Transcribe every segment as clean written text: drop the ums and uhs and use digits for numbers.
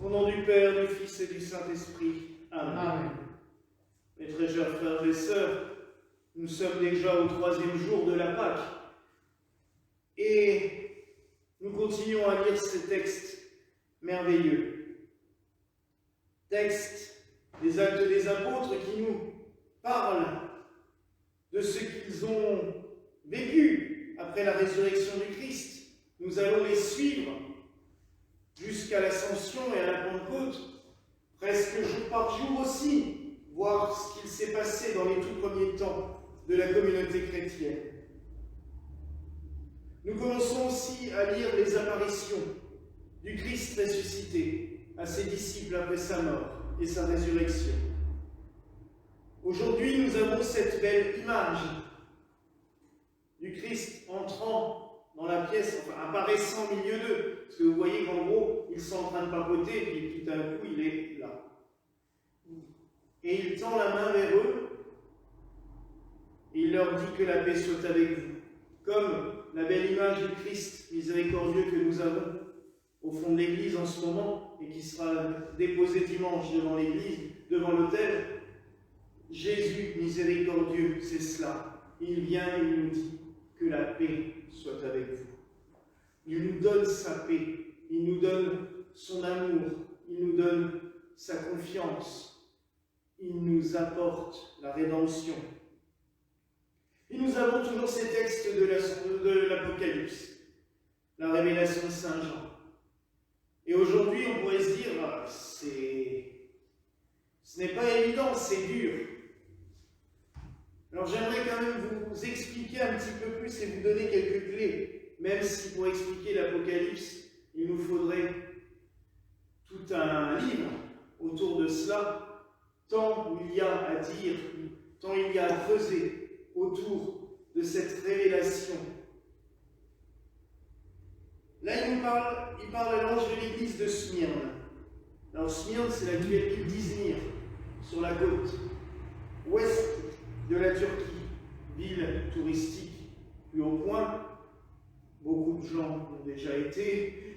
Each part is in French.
Au nom du Père, du Fils et du Saint-Esprit. Amen. Amen. Mes très chers frères et sœurs, nous sommes déjà au 3e jour de la Pâque. Et nous continuons à lire ces textes merveilleux. Textes des Actes des Apôtres qui nous parlent de ce qu'ils ont vécu après la résurrection du Christ. Nous allons les suivre jusqu'à l'Ascension et à la Pentecôte, presque jour par jour aussi, voir ce qu'il s'est passé dans les tout premiers temps de la communauté chrétienne. Nous commençons aussi à lire les apparitions du Christ ressuscité à ses disciples après sa mort et sa résurrection. Aujourd'hui, nous avons cette belle image du Christ entrant dans la pièce, enfin apparaissant au milieu d'eux. Parce que vous voyez qu'en gros, ils sont en train de papoter, et puis tout d'un coup, il est là. Et il tend la main vers eux, et il leur dit que la paix soit avec vous. Comme la belle image du Christ miséricordieux que nous avons au fond de l'église en ce moment, et qui sera déposée dimanche devant l'église, devant l'autel. Jésus miséricordieux, c'est cela. Il vient et il nous dit que la paix soit avec vous. Il nous donne sa paix, il nous donne son amour, il nous donne sa confiance, il nous apporte la rédemption. Et nous avons toujours ces textes de l'Apocalypse, la révélation de Saint Jean. Et aujourd'hui, on pourrait se dire, ce n'est pas évident, c'est dur. Alors j'aimerais quand même vous expliquer un petit peu plus et vous donner quelques clés, même si pour expliquer l'Apocalypse, il nous faudrait tout un livre autour de cela, tant il y a à dire, tant il y a à creuser autour de cette révélation. Là, il parle à l'ange de l'église de Smyrne. Alors Smyrne, c'est l'actuelle ville d'Izmir, sur la côte ouest de la Turquie, ville touristique plus au point. Beaucoup de gens ont déjà été,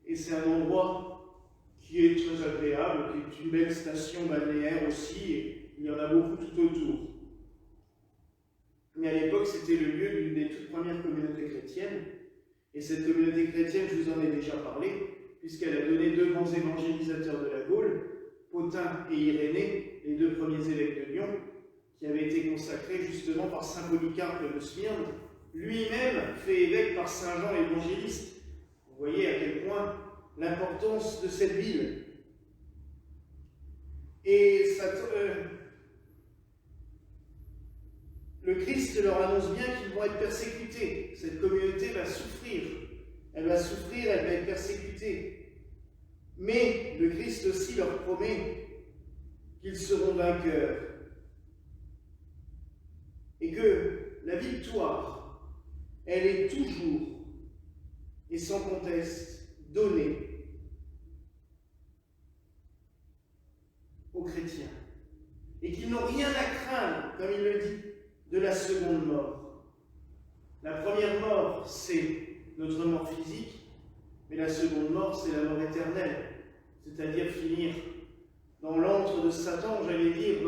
et c'est un endroit qui est très agréable, qui est une belle station balnéaire aussi, et il y en a beaucoup tout autour. Mais à l'époque, c'était le lieu d'une des toutes premières communautés chrétiennes, et cette communauté chrétienne, je vous en ai déjà parlé, puisqu'elle a donné 2 grands évangélisateurs de la Gaule, Pothin et Irénée, les 2 premiers évêques de Lyon, qui avaient été consacrés justement par saint Polycarpe de Smyrne, lui-même fait évêque par saint Jean l'évangéliste. Vous voyez à quel point l'importance de cette ville. Et le Christ leur annonce bien qu'ils vont être persécutés. Cette communauté va souffrir. Elle va souffrir, elle va être persécutée. Mais le Christ aussi leur promet qu'ils seront vainqueurs. Et que la victoire, elle est toujours et sans conteste donnée aux chrétiens. Et qu'ils n'ont rien à craindre, comme il le dit, de la seconde mort. La première mort, c'est notre mort physique, mais la seconde mort, c'est la mort éternelle, c'est-à-dire finir dans l'antre de Satan, j'allais dire,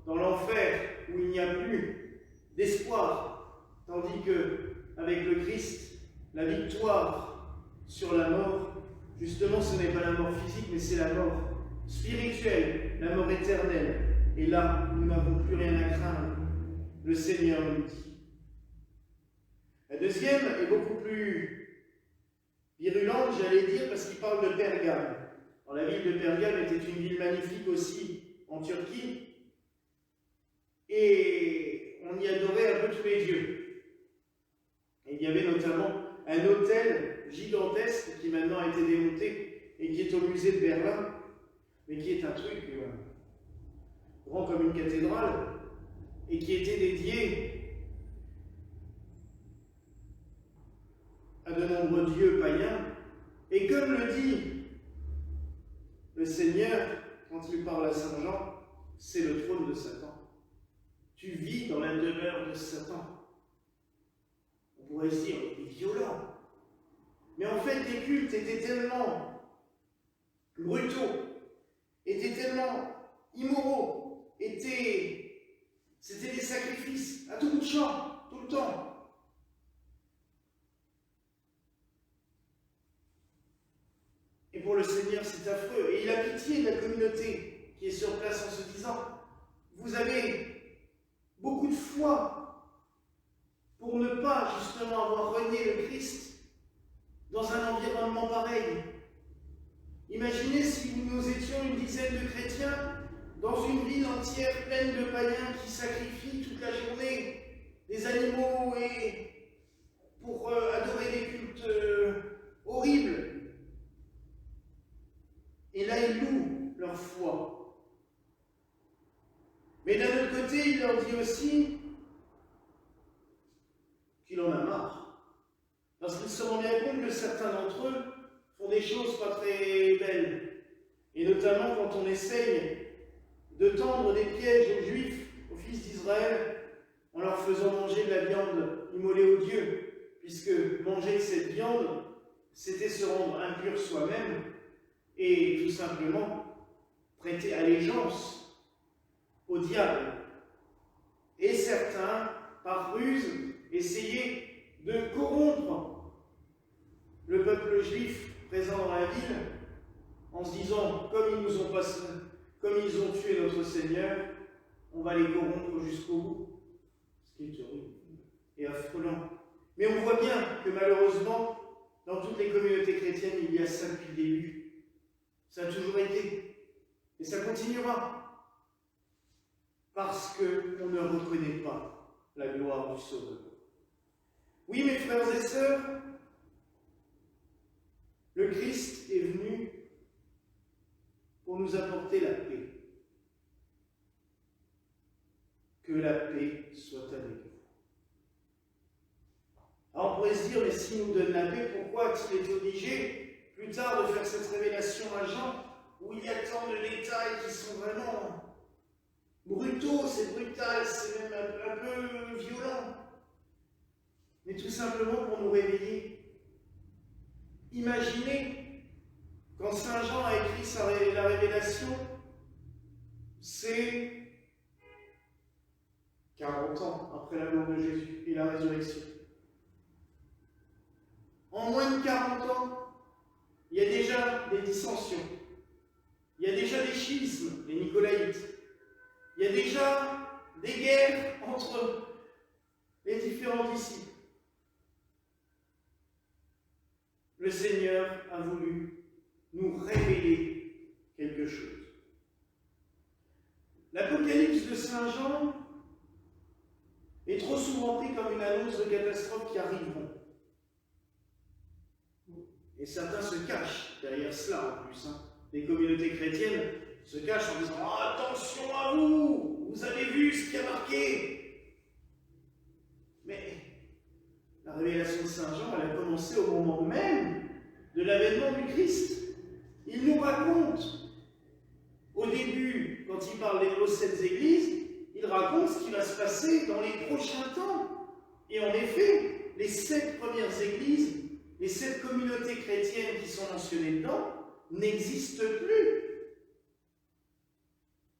dans l'enfer, où il n'y a plus d'espoir, tandis que, avec le Christ, la victoire sur la mort, justement, ce n'est pas la mort physique, mais c'est la mort spirituelle, la mort éternelle. Et là, nous n'avons plus rien à craindre. Le Seigneur nous dit. La deuxième est beaucoup plus virulente, j'allais dire, parce qu'il parle de Pergame. Alors, la ville de Pergame était une ville magnifique aussi en Turquie, et on y adorait un peu tous les dieux. Et il y avait notamment un autel gigantesque qui maintenant a été démonté et qui est au musée de Berlin, mais qui est un truc grand comme une cathédrale, et qui était dédié à de nombreux dieux païens. Et comme le dit le Seigneur, quand il parle à Saint Jean, c'est le trône de Satan. Tu vis dans la demeure de Satan. On pourrait se dire, il est violent. Mais en fait, les cultes étaient tellement brutaux, étaient tellement immoraux, c'était des sacrifices à tout bout de champ, tout le temps. Et pour le Seigneur, c'est affreux. Et il a pitié de la communauté qui est sur place en se disant, vous avez beaucoup de foi pour ne pas justement avoir renié le Christ dans un environnement pareil. Imaginez si nous étions une dizaine de chrétiens dans une ville entière pleine de païens qui sacrifient toute la journée des animaux et pour adorer des cultes horribles. Et là, ils louent leur foi. Mais d'un autre côté, il leur dit aussi qu'il en a marre. Parce qu'il se rend bien compte que certains d'entre eux font des choses pas très belles. Et notamment quand on essaye de tendre des pièges aux Juifs, aux fils d'Israël, en leur faisant manger de la viande immolée aux dieux, puisque manger cette viande, c'était se rendre impur soi-même, et tout simplement prêter allégeance au diable. Et certains, par ruse, essayaient de corrompre le peuple juif présent dans la ville en se disant, comme ils ont tué notre Seigneur, on va les corrompre jusqu'au bout. Ce qui est horrible et affolant. Mais on voit bien que malheureusement, dans toutes les communautés chrétiennes, il y a ça depuis le début. Ça a toujours été. Et ça continuera. Parce qu'on ne reconnaît pas la gloire du Sauveur. Oui, mes frères et sœurs, le Christ est venu pour nous apporter la paix. Que la paix soit avec vous. Alors on pourrait se dire, mais s'il nous donne la paix, pourquoi a-t-il été obligé plus tard de faire cette révélation à Jean, où il y a tant de détails qui sont vraiment brutaux, c'est brutal, c'est même un peu violent. Mais tout simplement pour nous réveiller. Imaginez, quand Saint Jean a écrit la révélation, c'est 40 ans après la mort de Jésus et la résurrection. En moins de 40 ans, il y a déjà des dissensions, il y a déjà des schismes, les Nicolaïtes, il y a déjà des guerres entre les différents disciples. Le Seigneur a voulu nous révéler quelque chose. L'Apocalypse de Saint Jean est trop souvent pris comme une annonce de catastrophes qui arriveront. Et certains se cachent derrière cela en plus. Les communautés chrétiennes se cachent en disant « Attention à vous, vous avez vu ce qui a marqué !» Mais la révélation de Saint Jean, elle a commencé au moment même de l'avènement du Christ. Il nous raconte, au début, quand il parle aux 7 églises, il raconte ce qui va se passer dans les prochains temps. Et en effet, les 7 premières églises, les 7 communautés chrétiennes qui sont mentionnées dedans, n'existent plus.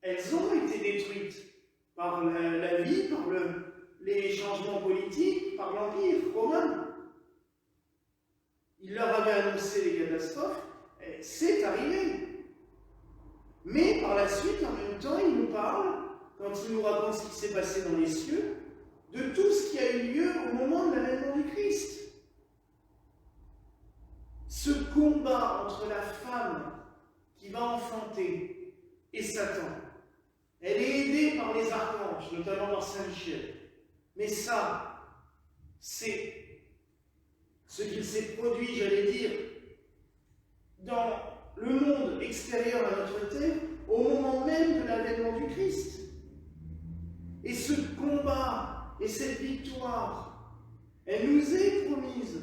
Elles ont été détruites par la vie, par les changements politiques, par l'Empire romain. Il leur avait annoncé les catastrophes, c'est arrivé. Mais par la suite, en même temps, il nous parle, quand il nous raconte ce qui s'est passé dans les cieux, de tout ce qui a eu lieu au moment de l'avènement du Christ. Ce combat entre la femme qui va enfanter et Satan, elle est aidée par les archanges, notamment par Saint Michel. Mais ça, c'est ce qu'il s'est produit, j'allais dire, dans le monde extérieur à notre terre, au moment même de l'avènement du Christ. Et ce combat et cette victoire, elle nous est promise.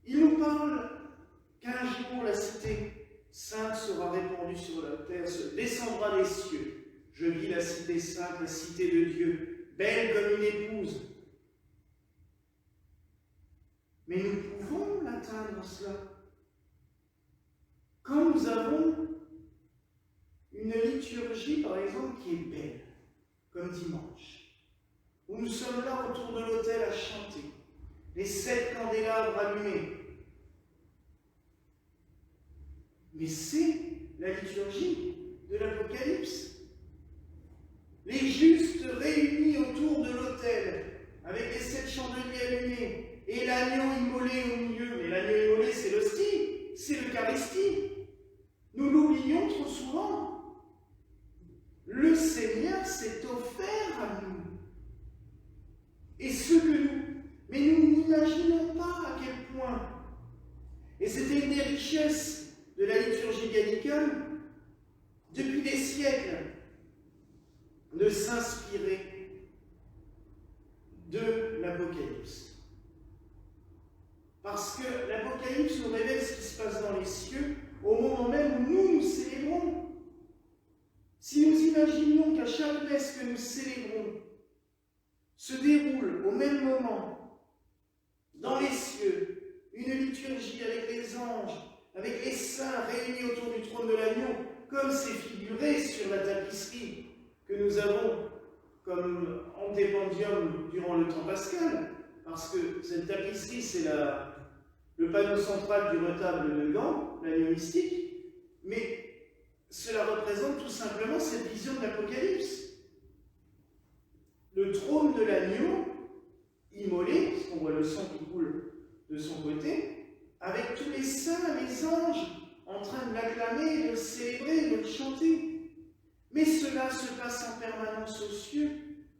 Il nous parle qu'un jour la cité sainte sera répandue sur la terre, se descendra des cieux. Je vis la cité sainte, la cité de Dieu, belle comme une épouse. Mais nous pouvons l'atteindre cela. Quand nous avons une liturgie, par exemple, qui est belle, comme dimanche, où nous sommes là autour de l'autel à chanter, les 7 candélabres allumés, mais c'est la liturgie de l'Apocalypse. Les justes réunis autour de l'autel, avec les 7 chandeliers allumés, et l'agneau immolé au milieu. Mais l'agneau immolé, c'est l'hostie, c'est l'Eucharistie. Nous l'oublions trop souvent. Le Seigneur s'est offert à nous. Et ce que nous... Mais nous n'imaginons pas à quel point. Et c'était une des richesses de la liturgie gallicale, depuis des siècles, de s'inspirer de l'Apocalypse. Parce que l'Apocalypse nous révèle ce qui se passe dans les cieux au moment même où nous célébrons. Si nous imaginons qu'à chaque messe que nous célébrons se déroule au même moment, dans les cieux, une liturgie avec les anges, avec les saints réunis autour du trône de l'agneau, comme c'est figuré sur la tapisserie que nous avons comme antépendium durant le temps pascal, parce que cette tapisserie, c'est le panneau central du retable de Gand, l'agneau mystique, mais cela représente tout simplement cette vision de l'Apocalypse. Le trône de l'agneau, immolé, parce qu'on voit le sang qui coule de son côté, avec tous les saints, les anges, en train de l'acclamer, de le célébrer, de le chanter. Mais cela se passe en permanence aux cieux,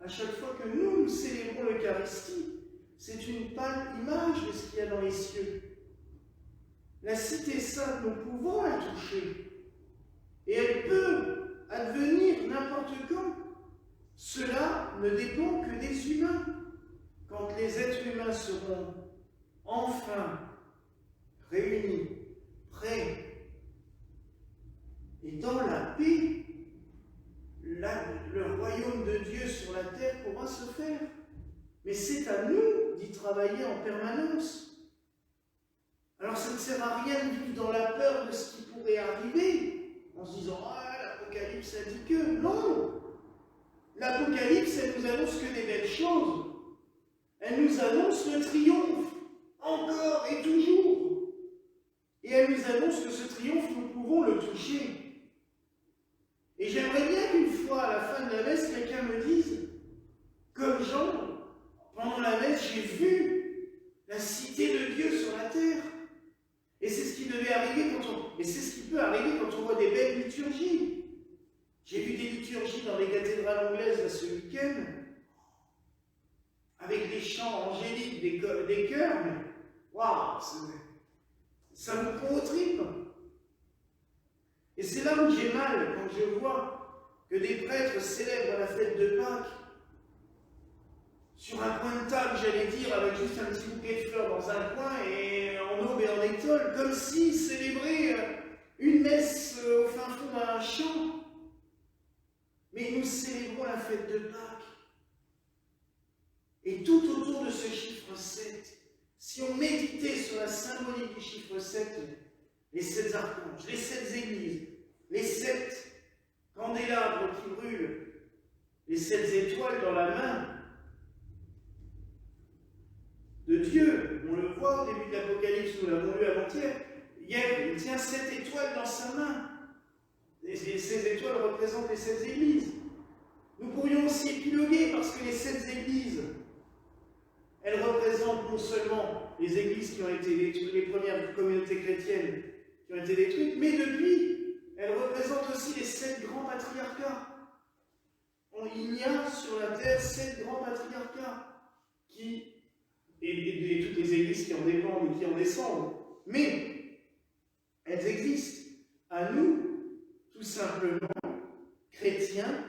à chaque fois que nous célébrons l'Eucharistie. C'est une pâle image de ce qu'il y a dans les cieux. La cité sainte, nous pouvons la toucher. Et elle peut advenir n'importe quand. Cela ne dépend que des humains. Quand les êtres humains seront enfin réunis, prêts, et dans la paix, le royaume de Dieu sur la terre pourra se faire. Mais c'est à nous d'y travailler en permanence. Alors ça ne sert à rien de vivre dans la peur de ce qui pourrait arriver, en se disant « Ah, l'Apocalypse a dit que… » Non! L'Apocalypse, elle nous annonce que des belles choses. Elle nous annonce le triomphe, encore et toujours. Et elle nous annonce que ce triomphe, nous pouvons le toucher. Et j'aimerais bien qu'une fois, à la fin de la messe, quelqu'un me dise, comme Jean, pendant la messe, j'ai vu la cité de Dieu sur la terre. Et c'est ce qui devait arriver et c'est ce qui peut arriver quand on voit des belles liturgies. J'ai vu des liturgies dans les cathédrales anglaises là, ce week-end, avec des chants angéliques, des chœurs, mais waouh, ça me prend aux tripes. Et c'est là où j'ai mal quand je vois que des prêtres célèbrent la fête de Pâques sur un coin de table, j'allais dire, avec juste un petit bouquet de fleurs dans un coin et en aube et en étole, comme s'ils célébraient une messe au fin fond d'un champ. Mais nous célébrons la fête de Pâques. Et tout autour de ce chiffre 7, si on méditait sur la symbolique du chiffre 7, les 7 archanges, les 7 églises, les 7 candélabres qui brûlent, les 7 étoiles dans la main de Dieu, on le voit au début de l'Apocalypse, nous l'avons lu avant-hier, il tient 7 étoiles dans sa main. Et ces étoiles représentent les 7 églises. Nous pourrions aussi épiloguer parce que les 7 églises, elles représentent non seulement les églises qui ont été détruites, les premières communautés chrétiennes qui ont été détruites, mais depuis, elles représentent aussi les 7 grands patriarcats. Il y a sur la terre 7 grands patriarcats et toutes les églises qui en dépendent et qui en descendent. Mais elles existent. À nous, tout simplement, chrétiens,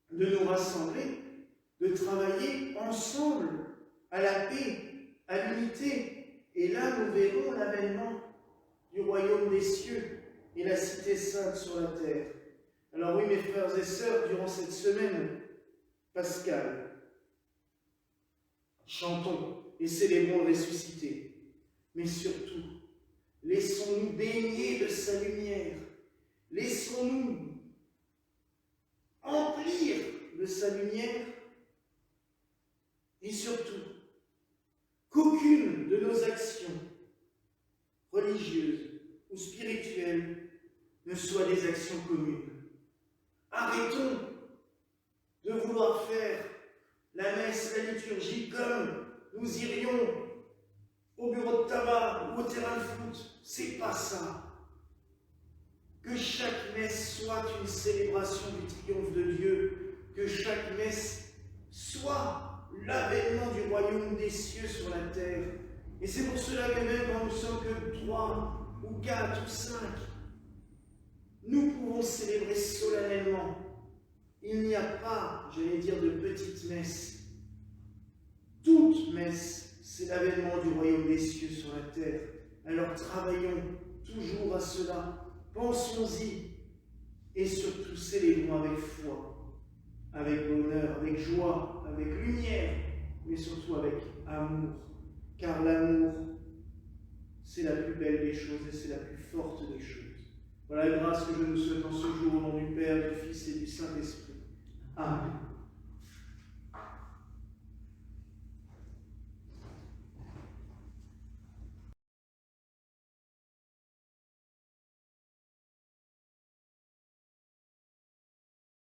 de nous rassembler, de travailler ensemble à la paix, à l'unité. Et là, nous verrons l'avènement du royaume des cieux et la cité sainte sur la terre. Alors oui, mes frères et sœurs, durant cette semaine pascale, chantons et célébrons le ressuscité. Mais surtout, Laissons-nous baigner de sa lumière. Laissons-nous emplir de sa lumière. Et surtout, qu'aucune de nos actions religieuses ou spirituelles ne soit des actions communes. Arrêtons de vouloir faire la messe, la liturgie comme nous irions au bureau de tabac ou au terrain de foot. C'est pas ça. Que chaque messe soit une célébration du triomphe de Dieu, que chaque messe soit l'avènement du royaume des cieux sur la terre. Et c'est pour cela que même quand nous sommes que 3 ou 4 ou 5, nous pouvons célébrer solennellement. Il n'y a pas, j'allais dire, de petite messe. Toute messe, c'est l'avènement du royaume des cieux sur la terre. Alors travaillons toujours à cela. Pensons-y et surtout célébrons avec foi, avec bonheur, avec joie, avec lumière, mais surtout avec amour. Car l'amour, c'est la plus belle des choses et c'est la plus forte des choses. Voilà la grâce que je nous souhaite en ce jour au nom du Père, du Fils et du Saint-Esprit. Amen.